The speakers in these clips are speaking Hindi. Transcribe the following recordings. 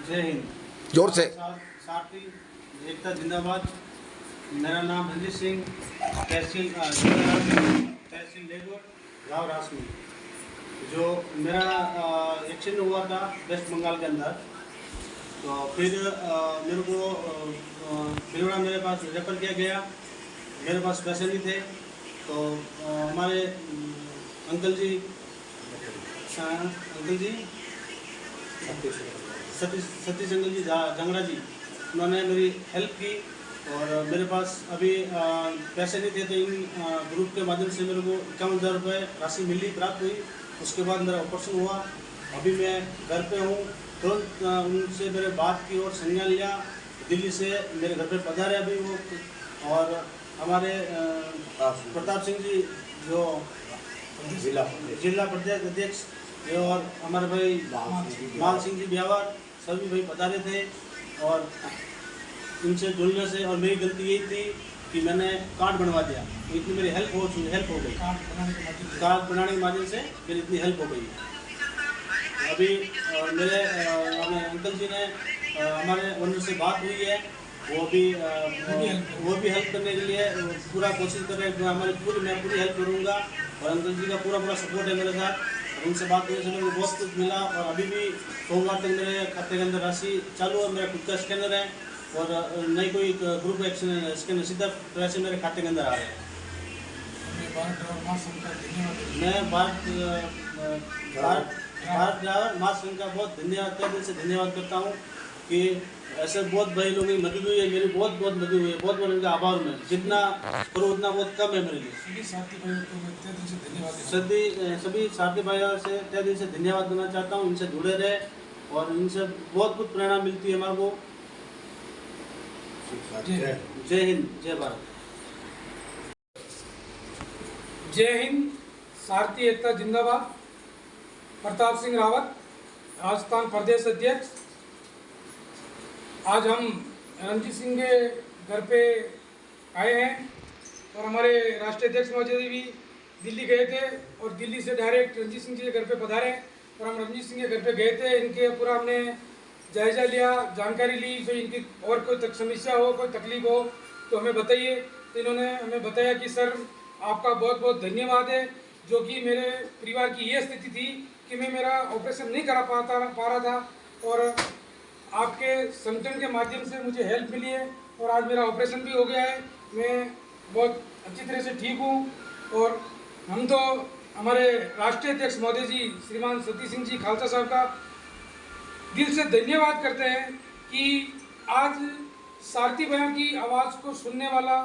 जय हिंद। जोर से। साथी एकता जिंदाबाद। मेरा नाम रंजीत सिंह, तहसील लेगोट, गाँव रासमी। जो मेरा एक्सीडेंट हुआ था वेस्ट बंगाल के अंदर, तो फिर मेरे को भिलवाड़ा मेरे पास रेफर किया गया। मेरे पास पैसे नहीं थे, तो हमारे अंकल जी सतीश अंकल जी जंगड़ा जी, उन्होंने मेरी हेल्प की। और मेरे पास अभी पैसे नहीं थे, तो इन ग्रुप के माध्यम से मेरे को 51,000 रुपये राशि मिली, प्राप्त हुई। उसके बाद मेरा ऑपरेशन हुआ। अभी मैं घर पे हूँ। तुरंत उनसे मेरे बात की और संज्ञान लिया। दिल्ली से मेरे घर पे पधारे अभी वो। और हमारे प्रताप सिंह जी जो जिला प्रदेश अध्यक्ष, और हमारे भाई माल सिंह जी ब्यावर, सभी भाई पधारे थे। और इनसे जुड़ने से, और मेरी गलती यही थी कि मैंने कार्ड बनवा दिया, तो इतनी मेरी हेल्प हो गई। कार्ड बनाने के माध्यम से मेरी इतनी हेल्प हो गई। अभी मेरे अंकल जी ने हमारे ओनर से बात हुई है, वो भी हेल्प करने के लिए पूरा कोशिश कर रहे हैं। मैं पूरी हेल्प करूँगा, और अंकल जी का पूरा सपोर्ट है मेरे साथ। उनसे बात करने से मेरे को बहुत कुछ मिला। और अभी भी सोमवार तक मेरे खाते के अंदर राशि चालू है। मेरा खुद का स्कैनर है, और नई कोई ग्रुप स्कैनर सीधा पैसे मेरे खाते के अंदर आ रहे हैं। मैं भारत ड्राइवर मास संघ का बहुत दिल से धन्यवाद करता हूँ कि ऐसे बहुत भाई लोगों की मदद हुई है। मेरी बहुत मदद हुई है। बहुत उनका आभार। में जितना करो उतना बहुत कम है मेरे लिए। सभी साथी भाइयों से तहे दिल से धन्यवाद देना चाहता हूँ। इनसे जुड़े रहे, और इनसे बहुत कुछ प्रेरणा मिलती है हमारे को। जय हिंद, जय भारत। जय हिंद। सारथी एकता जिंदाबाद। प्रताप सिंह रावत, राजस्थान प्रदेश अध्यक्ष। आज हम रंजीत सिंह के घर पे आए हैं, और हमारे राष्ट्रीय अध्यक्ष महोदय भी दिल्ली गए थे, और दिल्ली से डायरेक्ट रंजीत सिंह जी के घर पे पधारे। और हम रंजीत सिंह के घर पे गए थे, इनके पूरा हमने जायजा लिया, जानकारी ली। तो इनकी और कोई समस्या हो, कोई तकलीफ हो तो हमें बताइए। तो इन्होंने हमें बताया कि सर आपका बहुत धन्यवाद है, जो कि मेरे परिवार की ये स्थिति थी कि मैं मेरा ऑपरेशन नहीं करा पा रहा था, और आपके संगठन के माध्यम से मुझे हेल्प मिली है, और आज मेरा ऑपरेशन भी हो गया है। मैं बहुत अच्छी तरह से ठीक हूँ। और हम तो हमारे राष्ट्रीय अध्यक्ष महोदय जी श्रीमान सतीश सिंह जी खालसा साहब का दिल से धन्यवाद करते हैं कि आज सारथी भाइयों की आवाज़ को सुनने वाला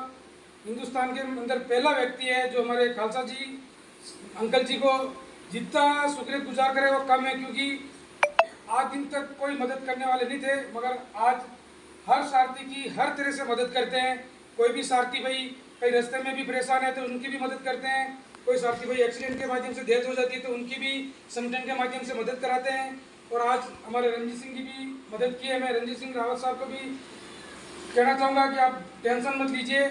हिंदुस्तान के अंदर पहला व्यक्ति है, जो हमारे खालसा जी अंकल जी को जितना शुक्रिया गुजार करे वो कम है। क्योंकि आज दिन तक कोई मदद करने वाले नहीं थे, मगर आज हर सारथी की हर तरह से मदद करते हैं। कोई भी सारथी भाई कहीं रास्ते में भी परेशान है तो उनकी भी मदद करते हैं। कोई सारथी भाई एक्सीडेंट के माध्यम से डेथ हो जाती है तो उनकी भी संगठन के माध्यम से मदद कराते हैं। और आज हमारे रंजीत सिंह की भी मदद की है। मैं रंजीत सिंह रावत साहब को भी कहना चाहूँगा कि आप टेंशन मत लीजिए।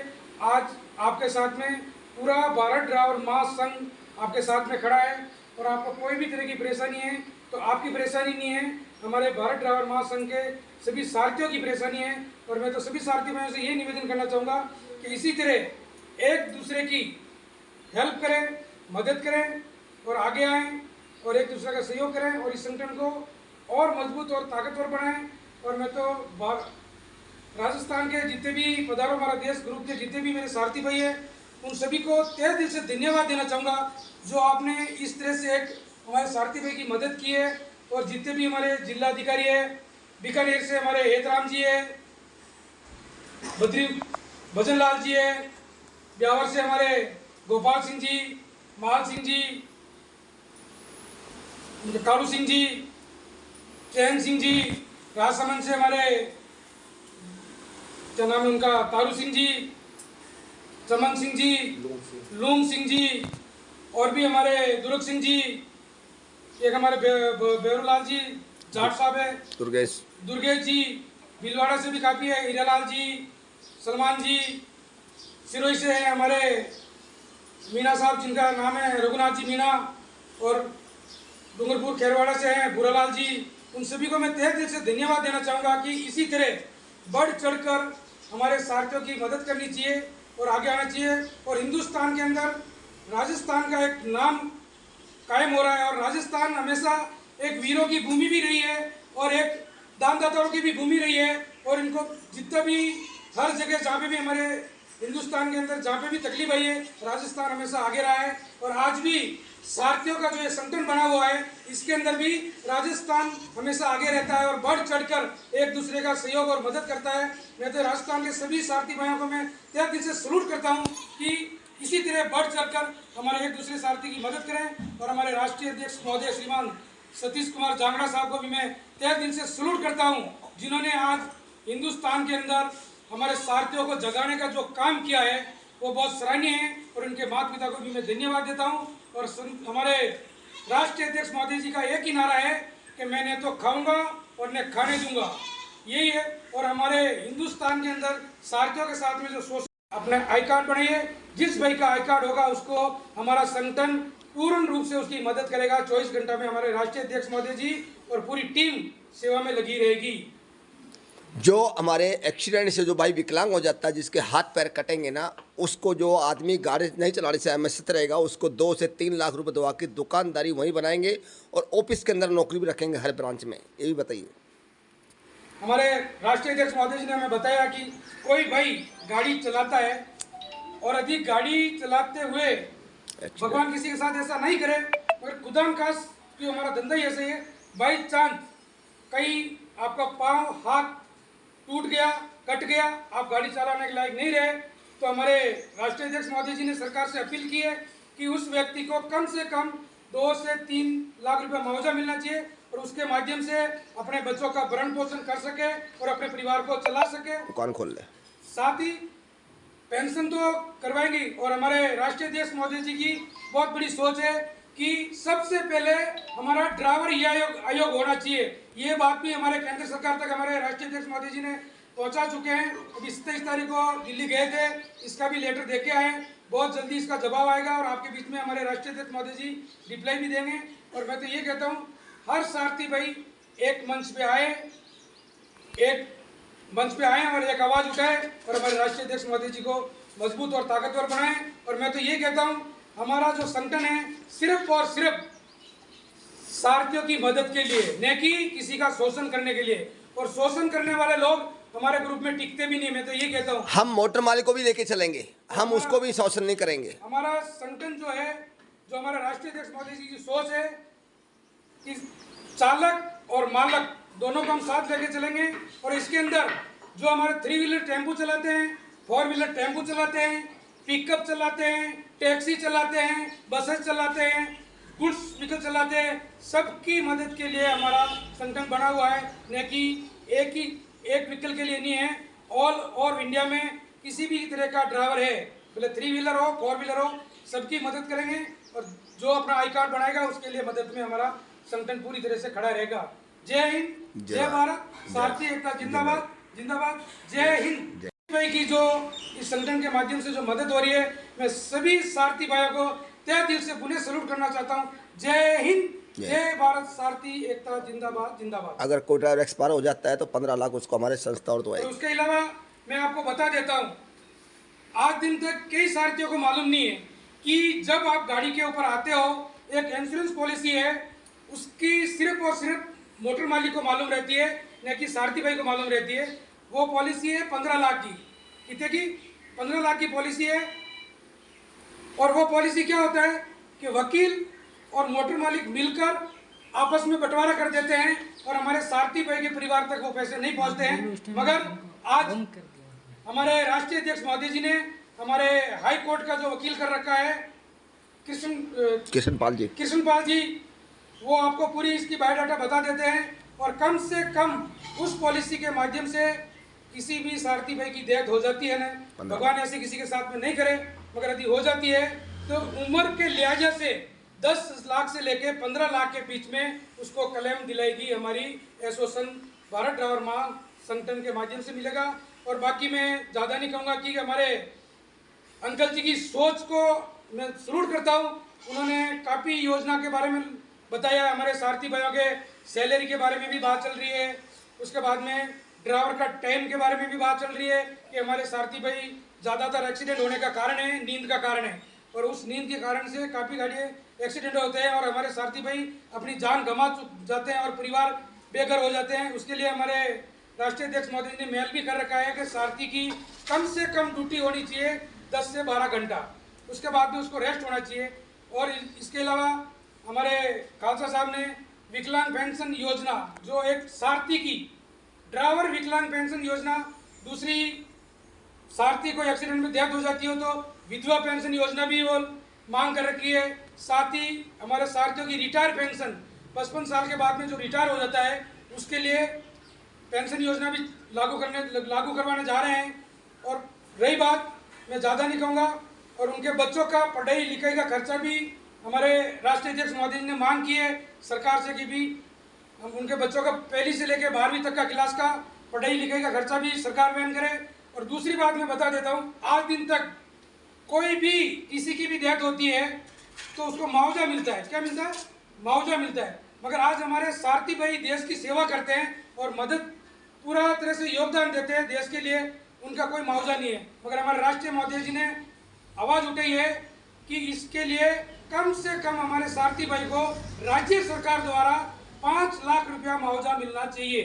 आज आपके साथ में पूरा भारत ड्राइवर मास संघ आपके साथ में खड़ा है, और आपको कोई भी तरह की परेशानी है तो आपकी परेशानी नहीं है, हमारे भारत ड्राइवर महासंघ के सभी सारथियों की परेशानी है। और मैं तो सभी सारथी भाइयों से ये निवेदन करना चाहूँगा कि इसी तरह एक दूसरे की हेल्प करें, मदद करें, और आगे आएँ, और एक दूसरे का सहयोग करें, और इस संगठन को और मजबूत और ताकतवर बनाएं। और मैं तो राजस्थान के जितने भी पधारो हमारा देश ग्रुप के जितने भी मेरे सारथी भाई हैं, उन सभी को तहे दिल से धन्यवाद देना चाहूँगा, जो आपने इस तरह से एक हमारे सारथी भाई की मदद की है। और जितने भी हमारे जिला अधिकारी है, बीकानेर से हमारे हेतराम जी है, भजन लाल जी है, ब्यावर से हमारे गोपाल सिंह जी, माल सिंह जी, कालू सिंह जी, चैन सिंह जी, राजसमंद से हमारे क्या नाम है उनका, तारू सिंह जी, चमन सिंह जी, लूम सिंह जी, और भी हमारे दुर्ग सिंह जी, एक हमारे बेरूलाल जी जाट साहब है, दुर्गेश जी, भीलवाड़ा से भी काफ़ी है, हीरालाल जी, सलमान जी, सिरोही से है हमारे मीना साहब जिनका नाम है रघुनाथ जी मीना, और डूंगरपुर खेरवाड़ा से हैं भूरालाल जी, उन सभी को मैं तहे दिल से धन्यवाद देना चाहूँगा कि इसी तरह बढ़ चढ़कर हमारे साथियों की मदद करनी चाहिए और आगे आना चाहिए। और हिंदुस्तान के अंदर राजस्थान का एक नाम कायम हो रहा है, और राजस्थान हमेशा एक वीरों की भूमि भी रही है और एक दानदाताओं की भी भूमि रही है। और इनको जितना भी हर जगह जहाँ पे भी हमारे हिंदुस्तान के अंदर जहाँ पे भी तकलीफ आई है, राजस्थान हमेशा आगे रहा है। और आज भी सारथियों का जो ये संगठन बना हुआ है, इसके अंदर भी राजस्थान हमेशा आगे रहता है और बढ़ चढ़कर एक दूसरे का सहयोग और मदद करता है। मैं तो राजस्थान के सभी सारथी भाइयों को मैं तहे दिल से सलूट करता हूँ कि इसी तरह बढ़ चढ़कर हमारे एक दूसरे सारथी की मदद करें। और हमारे राष्ट्रीय अध्यक्ष महोदय श्रीमान सतीश कुमार जांगड़ा साहब को भी मैं तहे दिल से सलूट करता हूँ, जिन्होंने आज हिंदुस्तान के अंदर हमारे सारथियों को जगाने का जो काम किया है वो बहुत सराहनीय है। और उनके माता पिता को भी मैं धन्यवाद देता हूँ। और हमारे राष्ट्रीय अध्यक्ष महोदय जी का एक ही नारा है कि मैं न तो खाऊंगा और न खाने दूंगा, यही है। और हमारे हिंदुस्तान के अंदर सारथियों के साथ में जो शोषण, अपने आई कार्ड बनाइए, जिस भाई का आई कार्ड होगा उसको हमारा संगठन पूर्ण रूप से उसकी मदद करेगा। 24 घंटा में हमारे राष्ट्रीय अध्यक्ष महोदय जी और पूरी टीम सेवा में लगी रहेगी। जो हमारे एक्सीडेंट से जो भाई विकलांग हो जाता है, जिसके हाथ पैर कटेंगे ना, उसको जो आदमी गाड़ी नहीं चलाने से अमस्त रहेगा, उसको 2 से 3 लाख रुपए दवा की दुकानदारी वहीं बनाएंगे और ऑफिस के अंदर नौकरी भी रखेंगे हर ब्रांच में। ये भी बताइए। हमारे राष्ट्रीय अध्यक्ष महोदय जी ने हमें बताया कि कोई भाई गाड़ी चलाता है और अधिक गाड़ी चलाते हुए भगवान किसी के साथ ऐसा नहीं करे, मगर खुदा खास कि हमारा धंधा ही ऐसा ही है, बाई चांस कहीं आपका पाँव हाथ टूट गया, कट गया, आप गाड़ी चलाने के लायक नहीं रहे, तो हमारे राष्ट्रीय अध्यक्ष महोदय जी ने सरकार से अपील की है कि उस व्यक्ति को कम से कम 2 से 3 लाख रुपए मुआवजा मिलना चाहिए और उसके माध्यम से अपने बच्चों का भरण पोषण कर सके और अपने परिवार को चला सके, दुकान खोल ले। साथ ही पेंशन तो करवाएंगी। और हमारे राष्ट्रीय अध्यक्ष महोदय जी की बहुत बड़ी सोच है कि सबसे पहले हमारा ड्राइवर आयोग होना चाहिए। ये बात भी हमारे केंद्र सरकार तक हमारे राष्ट्रीय अध्यक्ष मोदी जी ने पहुंचा चुके हैं। अभी 27 तारीख को दिल्ली गए थे, इसका भी लेटर देके आए, बहुत जल्दी इसका जवाब आएगा और आपके बीच में हमारे राष्ट्रीय अध्यक्ष मोदी जी रिप्लाई भी देंगे। और मैं तो ये कहता हूँ, हर सारथी भाई एक मंच पे आए और एक आवाज उठाए और हमारे राष्ट्रीय अध्यक्ष मोदी जी को मजबूत और ताकतवर बनाए। और मैं तो ये कहता हूँ, हमारा जो संगठन है सिर्फ और सिर्फ सारथियों की मदद के लिए, न कि किसी का शोषण करने के लिए। और शोषण करने वाले लोग हमारे ग्रुप में टिकते भी नहीं। मैं तो ये कहता हूँ, हम मोटर मालिक को भी लेके चलेंगे, हम उसको भी शोषण नहीं करेंगे। हमारा संगठन जो है, जो हमारा राष्ट्रीय अध्यक्ष मोदी जी की सोच है कि चालक और मालक दोनों को हम साथ लेके चलेंगे। और इसके अंदर जो हमारे 3 व्हीलर टेम्पो चलाते हैं, 4 व्हीलर टेम्पो चलाते हैं, पिकअप चलाते हैं, टैक्सी चलाते हैं, बसेस चलाते हैं, गुड्स व्हीकल चलाते हैं, सबकी मदद के लिए हमारा संगठन बना हुआ है, न कि एक व्हीकल के लिए नहीं है। ऑल ओवर इंडिया में किसी भी तरह का ड्राइवर है, भले 3 व्हीलर हो 4 व्हीलर हो, सबकी मदद करेंगे। और जो अपना आई कार्ड बनाएगा उसके लिए मदद में हमारा संगठन पूरी तरह से खड़ा रहेगा। जय हिंद, जय भारत, सारथी एकता जिंदाबाद जिंदाबाद, जय हिंद। भाई की जो इस संगठन के माध्यम से जो मदद हो रही है, मैं सभी सारथी भाइयों को तहे दिल से पुनः सलूट करना चाहता हूँ। जय हिंद, जय भारत, सारथी एकता जिंदाबाद जिंदाबाद। अगर कोई ड्राइवर एक्सपायर हो जाता है तो 15 लाख उसको हमारे संस्था और दवाई। उसके अलावा मैं आपको बता देता हूँ, आज दिन तक कई सारथियों को मालूम नहीं है कि जब आप गाड़ी के ऊपर आते हो, एक इंश्योरेंस पॉलिसी है, उसकी सिर्फ और सिर्फ मोटर मालिक को मालूम रहती है, न कि सारथी भाई को मालूम रहती है। वो पॉलिसी है 15 लाख की। कितने की? 15 लाख की पॉलिसी है। और वो पॉलिसी क्या होता है कि वकील और मोटर मालिक मिलकर आपस में बंटवारा कर देते हैं और हमारे सारथी भाई के परिवार तक वो पैसे नहीं पहुंचते हैं। मगर आज हमारे राष्ट्रीय अध्यक्ष महोदय जी ने हमारे हाई कोर्ट का जो वकील कर रखा है कृष्णपाल जी, वो आपको पूरी इसकी बायोडाटा बता देते हैं। और कम से कम उस पॉलिसी के माध्यम से किसी भी सारथी भाई की डेथ हो जाती है ना, भगवान ऐसे किसी के साथ में नहीं करे, मगर यदि हो जाती है तो उम्र के लिहाजा से 10 लाख से लेके 15 लाख के बीच में उसको क्लेम दिलाएगी हमारी एसोसिएशन भारत ड्राइवर मांग संगठन के माध्यम से मिलेगा। और बाकी मैं ज़्यादा नहीं कहूँगा कि हमारे अंकल जी की सोच को मैं सलूट करता हूँ। उन्होंने काफ़ी योजना के बारे में बताया, हमारे सारथी भाइयों के सैलरी के बारे में भी बात चल रही है। उसके बाद में ड्राइवर का टाइम के बारे में भी बात चल रही है कि हमारे सारथी भाई ज़्यादातर एक्सीडेंट होने का कारण है नींद का कारण है, और उस नींद के कारण से काफ़ी गाड़ियाँ एक्सीडेंट होते हैं और हमारे सारथी भाई अपनी जान गंवा जाते हैं और परिवार बेघर हो जाते हैं। उसके लिए हमारे राष्ट्रीय अध्यक्ष महोदय जी ने मेल भी कर रखा है कि सारथी की कम से कम ड्यूटी होनी चाहिए 10 से 12 घंटा, उसके बाद में उसको रेस्ट होना चाहिए। और इसके अलावा हमारे खालसा साहब ने विकलांग पेंशन योजना, जो एक सारथी की ड्राइवर विकलांग पेंशन योजना, दूसरी सारथी को एक्सीडेंट में डेथ हो जाती हो तो विधवा पेंशन योजना भी वो मांग कर रखी है। साथ ही हमारे सारथियों की रिटायर पेंशन 55 साल के बाद में जो रिटायर हो जाता है उसके लिए पेंशन योजना भी लागू करवाने जा रहे हैं। और रही बात, मैं ज़्यादा नहीं कहूँगा, और उनके बच्चों का पढ़ाई लिखाई का खर्चा भी हमारे राष्ट्रीय अध्यक्ष महोदय जी ने मांग की है सरकार से कि भी उनके बच्चों का पहली से लेकर 12वीं तक का क्लास का पढ़ाई लिखाई का खर्चा भी सरकार वहन करे। और दूसरी बात मैं बता देता हूँ, आज दिन तक कोई भी किसी की भी डेथ होती है तो उसको मुआवजा मिलता है। क्या मिलता है? मुआवजा मिलता है। मगर आज हमारे सारथी भाई देश की सेवा करते हैं और मदद पूरा तरह से योगदान देते हैं देश के लिए, उनका कोई मुआवजा नहीं है। मगर हमारे राष्ट्रीय महोदय जी ने आवाज़ उठाई है कि इसके लिए कम से कम हमारे सारथी भाई को राज्य सरकार द्वारा 5 लाख रुपया मुआवजा मिलना चाहिए,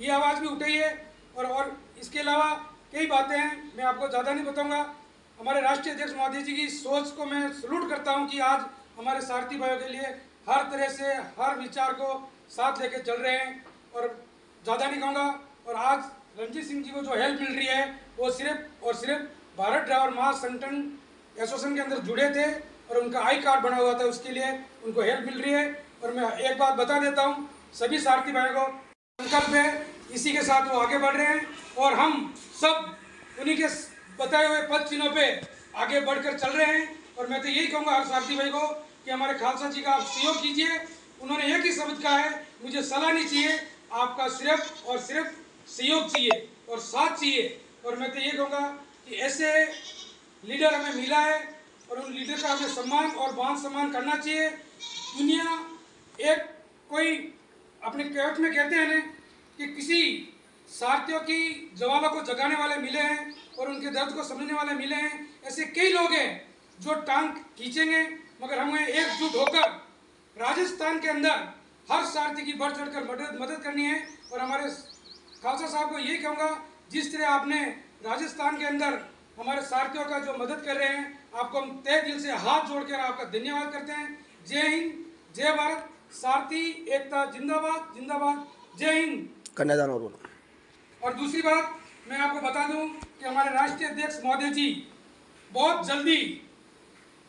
ये आवाज़ भी उठाई है। और इसके अलावा कई बातें हैं, मैं आपको ज़्यादा नहीं बताऊंगा। हमारे राष्ट्रीय अध्यक्ष महोदय जी की सोच को मैं सलूट करता हूं कि आज हमारे सारथी भाइयों के लिए हर तरह से हर विचार को साथ लेकर चल रहे हैं। और ज़्यादा नहीं कहूँगा। और आज रणजीत सिंह जी को जो हेल्प मिल रही है वो सिर्फ और सिर्फ भारत ड्राइवर महासंगठन एसोसिएशन के अंदर जुड़े थे और उनका आई कार्ड बना हुआ था, उसके लिए उनको हेल्प मिल रही है। और मैं एक बात बता देता हूँ, सभी सारथी भाइयों को संकल्प है, इसी के साथ वो आगे बढ़ रहे हैं और हम सब उन्हीं के बताए हुए पद चिन्हों पे आगे बढ़कर चल रहे हैं। और मैं तो यही कहूँगा हर सारथी भाई को कि हमारे खालसा जी का आप सहयोग कीजिए। उन्होंने एक ही शब्द कहा है, मुझे सलाह नहीं चाहिए, आपका सिर्फ और सिर्फ सहयोग चाहिए और साथ चाहिए। और मैं तो ये कहूँगा कि ऐसे लीडर हमें मिला है और उन लीडर का हमें सम्मान और मान सम्मान करना चाहिए। दुनिया एक कोई अपने कैवट में कहते हैं ना कि किसी सारथियों की जवालों को जगाने वाले मिले हैं और उनके दर्द को समझने वाले मिले हैं। ऐसे कई लोग हैं जो टांग खींचेंगे, मगर हमें एकजुट होकर राजस्थान के अंदर हर सारथी की बढ़ चढ़कर मदद करनी है। और हमारे खालसा साहब को यही कहूँगा, जिस तरह आपने राजस्थान के अंदर हमारे सारथियों का जो मदद कर रहे हैं, आपको हम तहे दिल से हाथ जोड़कर आपका धन्यवाद करते हैं। जय हिंद, जय भारत, सारथी एकता जिंदाबाद जिंदाबाद, जय हिंद। कन्यादान और दूसरी बात मैं आपको बता दूं कि हमारे राष्ट्रीय अध्यक्ष महोदय जी बहुत जल्दी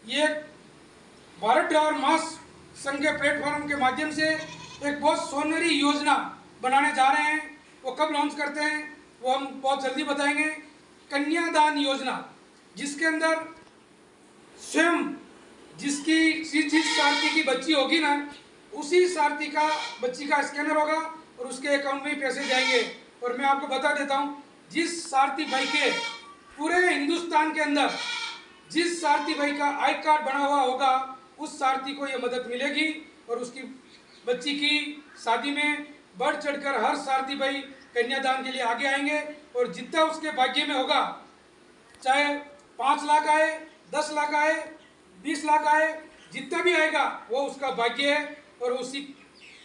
ये भारत ड्राइवर महासंघ के प्लेटफॉर्म के माध्यम से एक बहुत सोनेरी योजना बनाने जा रहे हैं। वो कब लॉन्च करते हैं वो हम बहुत जल्दी बताएंगे। कन्यादान योजना, जिसके अंदर स्वयं जिस सारथी की बच्ची होगी ना, उसी सारथी का बच्ची का स्कैनर होगा और उसके अकाउंट में ही पैसे जाएंगे। और मैं आपको बता देता हूँ, जिस सारथी भाई के पूरे हिंदुस्तान के अंदर जिस सारथी भाई का आई कार्ड बना हुआ होगा, उस सारथी को ये मदद मिलेगी और उसकी बच्ची की शादी में बढ़ चढ़कर हर सारथी भाई कन्यादान के लिए आगे आएंगे। और जितना उसके भाग्य में होगा, चाहे 5 लाख आए, 10 लाख आए, 20 लाख आए, जितना भी आएगा वो उसका भाग्य है। और उसी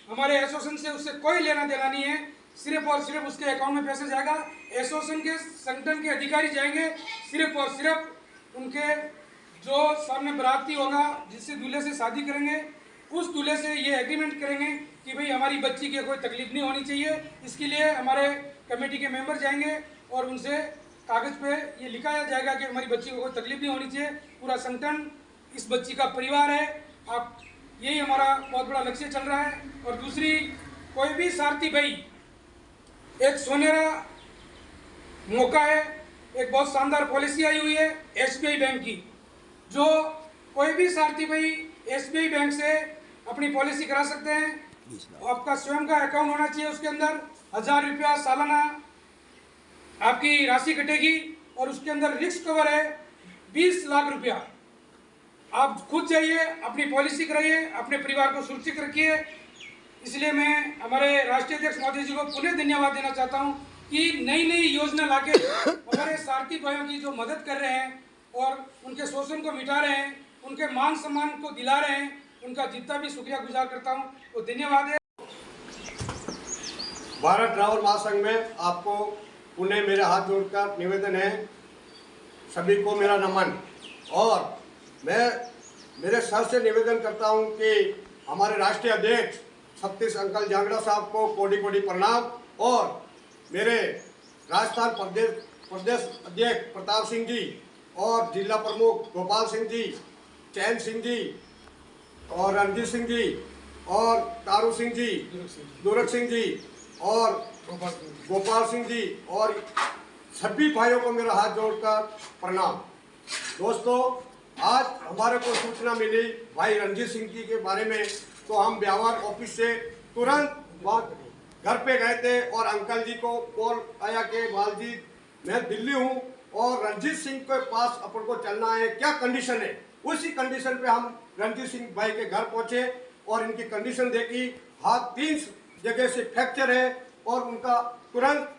हमारे एसोसिएशन से उससे कोई लेना देना नहीं है, सिर्फ और सिर्फ उसके अकाउंट में पैसे जाएगा। एसोसिएशन के संगठन के अधिकारी जाएंगे, सिर्फ और सिर्फ उनके जो सामने बराती होगा, जिससे दूल्हे से शादी करेंगे, उस दूल्हे से ये एग्रीमेंट करेंगे कि भाई हमारी बच्ची की कोई तकलीफ नहीं होनी चाहिए। इसके लिए हमारे कमेटी के मेंबर जाएंगे और उनसे कागज़ पे ये लिखाया जाएगा कि हमारी बच्ची को कोई तकलीफ नहीं होनी चाहिए, पूरा संगठन इस बच्ची का परिवार है। आप यही हमारा बहुत बड़ा लक्ष्य चल रहा है। और दूसरी, कोई भी सारथी भाई, एक सोनेरा मौका है, एक बहुत शानदार पॉलिसी आई हुई है एसबीआई बैंक की, जो कोई भी सारथी भाई एसबीआई बैंक से अपनी पॉलिसी करा सकते हैं। आपका स्वयं का अकाउंट होना चाहिए, उसके अंदर 1000 रुपया सालाना आपकी राशि कटेगी और उसके अंदर रिस्क कवर है 20 लाख रुपया। आप खुद जाइए, अपनी पॉलिसी कराइए, अपने परिवार को सुरक्षित रखिए। इसलिए मैं हमारे राष्ट्रीय अध्यक्ष महोदय जी को पुनः धन्यवाद देना चाहता हूं कि नई नई योजना लाके हमारे सारथी भाइयों की जो मदद कर रहे हैं और उनके शोषण को मिटा रहे हैं, उनके मान सम्मान को दिला रहे हैं, उनका जितना भी शुक्रिया गुजार करता हूं, वो धन्यवाद है। भारत ड्राइवर महासंघ में आपको पुनः मेरे हाथ जोड़कर निवेदन है, सभी को मेरा नमन। और मैं मेरे सर से निवेदन करता हूं कि हमारे राष्ट्रीय अध्यक्ष सतीश अंकल जांगड़ा साहब को कोटि कोटि प्रणाम, और मेरे राजस्थान प्रदेश अध्यक्ष प्रताप सिंह जी और जिला प्रमुख गोपाल सिंह जी, चैन सिंह जी और रणजीत सिंह जी और तारू सिंह जी, दुरक सिंह जी और गोपाल सिंह जी और सभी भाइयों को मेरा हाथ जोड़कर प्रणाम। दोस्तों, आज हमारे को सूचना मिली भाई रणजीत सिंह जी के बारे में, तो हम ब्यावर ऑफिस से तुरंत वहाँ घर पे गए थे और अंकल जी को कॉल आया कि बालजी मैं दिल्ली हूँ और रणजीत सिंह के पास अपन को चलना है, क्या कंडीशन है। उसी कंडीशन पे हम रणजीत सिंह भाई के घर पहुँचे और इनकी कंडीशन देखी, हाथ 3 जगह से फ्रैक्चर है और उनका तुरंत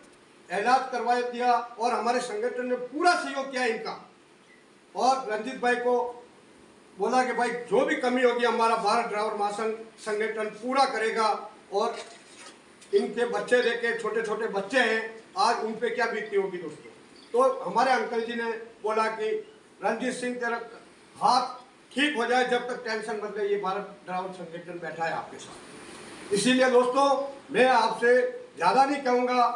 इलाज करवा दिया और हमारे संगठन ने पूरा सहयोग किया इनका। और रंजीत भाई को बोला कि भाई जो भी कमी होगी हमारा भारत ड्राइवर महासंघ संगठन पूरा करेगा। और इनके बच्चे देखे, छोटे छोटे बच्चे हैं, आज उन पे क्या बीती होगी दोस्तों। तो हमारे अंकल जी ने बोला कि रणजीत सिंह तेरा हाथ ठीक हो जाए, जब तक टेंशन मत ले, ये भारत ड्राइवर संगठन बैठा है आपके साथ। इसीलिए दोस्तों मैं आपसे ज़्यादा नहीं कहूँगा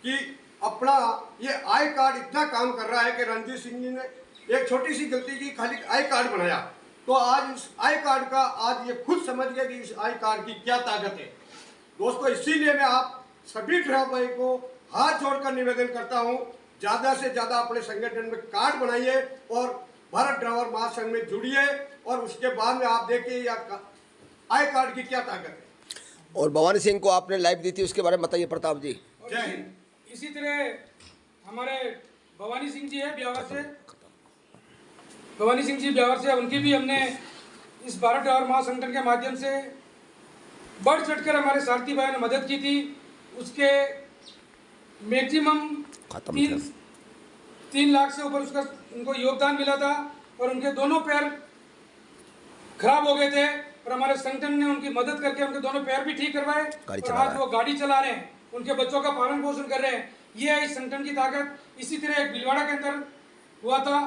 कि अपना ये आई कार्ड इतना काम कर रहा है कि रणजीत सिंह जी ने एक छोटी सी गलती की, खाली आई कार्ड बनाया, तो आज इस आई कार्ड का आज ये खुद समझ गया कि इस आई कार्ड की क्या ताकत है। दोस्तों इसीलिए मैं आप सभी ड्राइवर भाई को हाथ जोड़कर निवेदन करता हूँ, ज़्यादा से ज़्यादा अपने संगठन में कार्ड बनाइए और भारत ड्राइवर महासंघ में जुड़िए, और उसके बाद में आप देखिए या आई कार्ड की क्या ताकत है। और भवानी सिंह को आपने लाइव दी थी, उसके बारे में बताइए प्रताप जी। जय हिंद। इसी तरह हमारे भवानी सिंह जी है ब्यावर से, भवानी सिंह जी ब्यावर से, उनकी भी हमने इस भारत ड्राइवर महासंगठन के माध्यम से बढ़ चढ़कर हमारे सारथी भाई ने मदद की थी। उसके मैक्सिमम 3 लाख से ऊपर उसका उनको योगदान मिला था और उनके दोनों पैर खराब हो गए थे और हमारे संगठन ने उनकी मदद करके उनके दोनों पैर भी ठीक करवाए और आज वो गाड़ी चला रहे हैं, उनके बच्चों का पालन पोषण कर रहे हैं। ये है इस संगठन की ताकत। इसी तरह एक भीलवाड़ा के अंदर हुआ था,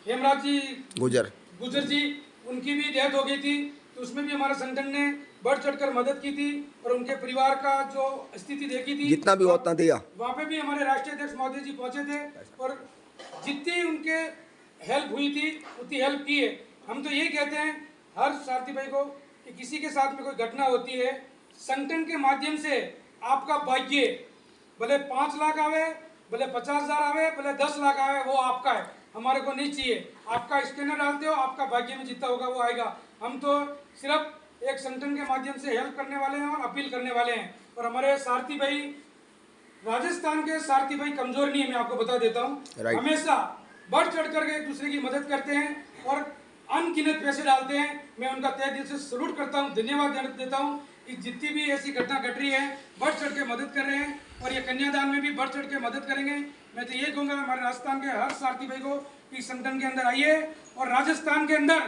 हेमराज जी गुजर जी, उनकी भी डेथ हो गई थी, तो उसमें भी हमारे संगठन ने बढ़ चढ़कर मदद की थी और उनके परिवार का जो स्थिति देखी थी, जितना भी होता दिया, वहाँ पे भी हमारे राष्ट्रीय अध्यक्ष महोदय जी पहुंचे थे और जितनी उनके हेल्प हुई थी उतनी हेल्प की है। हम तो यही कहते हैं हर सारथी भाई को कि किसी के साथ में कोई घटना होती है, संगठन के माध्यम से आपका भाग्य भले 5 लाख आवे, भले 50,000 आवे, भले 10 लाख आवे, वो आपका है, हमारे को नहीं चाहिए। आपका स्कैनर डालते हो, आपका भाग्य में जितना होगा वो आएगा। हम तो सिर्फ एक संगठन के माध्यम से हेल्प करने वाले हैं और अपील करने वाले हैं। और हमारे सारथी भाई, राजस्थान के सारथी भाई कमजोर नहीं है, मैं आपको बता देता हूँ, हमेशा बढ़ चढ़ कर एक दूसरे की मदद करते हैं और अनगिनत पैसे डालते हैं। मैं उनका तहे दिल से सलूट करता हूँ, धन्यवाद देता हूँ कि जितनी भी ऐसी घटना घट रही है बढ़ चढ़ के मदद कर रहे हैं और ये कन्यादान में भी बढ़ चढ़ के मदद करेंगे। मैं तो ये कहूँगा हमारे राजस्थान के हर सारथी भाई को कि संगठन के अंदर आइए और राजस्थान के अंदर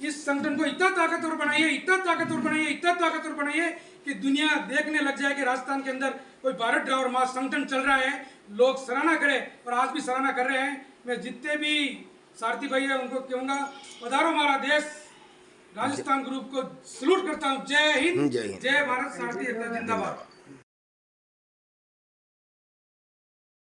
इस संगठन को इतना ताकतवर बनाइए, इतना ताकतवर बनाइए, इतना ताकतवर बनाइए कि दुनिया देखने लग जाए कि राजस्थान के अंदर कोई भारत ड्राइवर महासंगठन चल रहा है, लोग सराहना करें और आज भी सराहना कर रहे हैं। मैं जितने भी सारथी भाई है उनको कहूँगा पधारो हमारा देश, राजस्थान ग्रुप को सलूट करता हूँ। जय हिंद, जय भारत, सारथी जिंदाबाद।